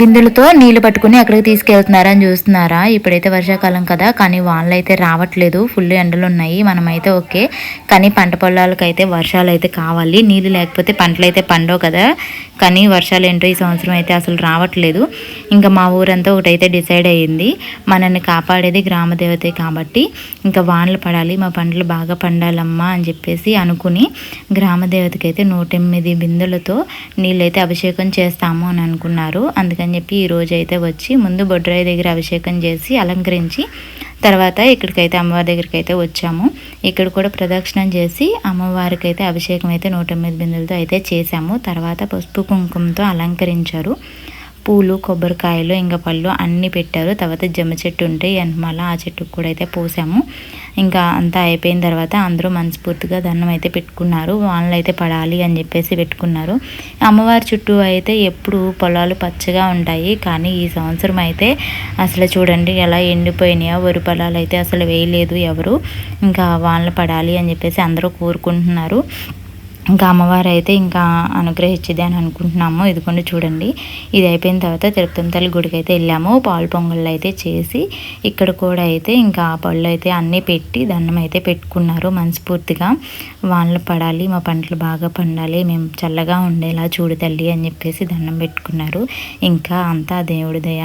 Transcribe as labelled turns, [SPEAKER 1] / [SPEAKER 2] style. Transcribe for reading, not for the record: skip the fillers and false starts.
[SPEAKER 1] బిందెలతో నీళ్లు పట్టుకుని అక్కడికి తీసుకెళ్తున్నారని చూస్తున్నారా. ఇప్పుడైతే వర్షాకాలం కదా, కానీ వానలు అయితే రావట్లేదు, ఫుల్ ఎండలు ఉన్నాయి. మనమైతే ఓకే, కానీ పంట పొలాలకు అయితే వర్షాలు అయితే కావాలి. నీళ్ళు లేకపోతే పంటలు అయితే పండవు కదా, కానీ వర్షాలు ఏంటో ఈ సంవత్సరం అయితే అసలు రావట్లేదు. ఇంకా మా ఊరంతా ఒకటైతే డిసైడ్ అయ్యింది, మనల్ని కాపాడేది గ్రామ దేవతే కాబట్టి ఇంకా వానలు పడాలి, మా పంటలు బాగా పండాలమ్మా అని చెప్పేసి అనుకుని గ్రామ దేవతకి అయితే 108 బిందెలతో నీళ్ళైతే అభిషేకం చేస్తాము అని అనుకున్నారు. అందుకని చెప్పి ఈరోజు అయితే వచ్చి ముందు బొడ్రాయి దగ్గర అభిషేకం చేసి అలంకరించి తర్వాత ఇక్కడికైతే అమ్మవారి దగ్గరికి అయితే వచ్చాము. ఇక్కడ కూడా ప్రదక్షిణం చేసి అమ్మవారికి అయితే అభిషేకం అయితే 108 బిందెలతో అయితే చేశాము. తర్వాత పసుపు కుంకుమతో అలంకరించారు. పూలు, కొబ్బరికాయలు, ఇంకా పళ్ళు అన్నీ పెట్టారు. తర్వాత జమ్మ చెట్టు ఉంటే వెనకమాల ఆ చెట్టుకు కూడా అయితే పోసాము. ఇంకా అంతా అయిపోయిన తర్వాత అందరూ మనస్ఫూర్తిగా దండం అయితే పెట్టుకున్నారు. వానలు అయితే పడాలి అని చెప్పేసి పెట్టుకున్నారు. అమ్మవారి చుట్టూ అయితే ఎప్పుడు పొలాలు పచ్చగా ఉంటాయి, కానీ ఈ సంవత్సరం అయితే అసలు చూడండి ఎలా ఎండిపోయినాయో. వరి పొలాలు అయితే అసలు వేయలేదు ఎవరు. ఇంకా వానలు పడాలి అని చెప్పేసి అందరూ కోరుకుంటున్నారు. ఇంకా అమ్మవారు అయితే ఇంకా అనుగ్రహించిది అని అనుకుంటున్నాము. ఇదిగోండి చూడండి, ఇది అయిపోయిన తర్వాత తిరుపతి తల్లి గుడికి అయితే వెళ్ళాము. పాలు పొంగళ్ళు అయితే చేసి ఇక్కడ కూడా అయితే ఇంకా పళ్ళు అయితే అన్నీ పెట్టి దండం అయితే పెట్టుకున్నారు. మనస్ఫూర్తిగా వానలు పడాలి, మా పంటలు బాగా పండాలి, మేము చల్లగా ఉండేలా చూడు తల్లి అని చెప్పేసి దండం పెట్టుకున్నారు. ఇంకా అంతా దేవుడి దయ.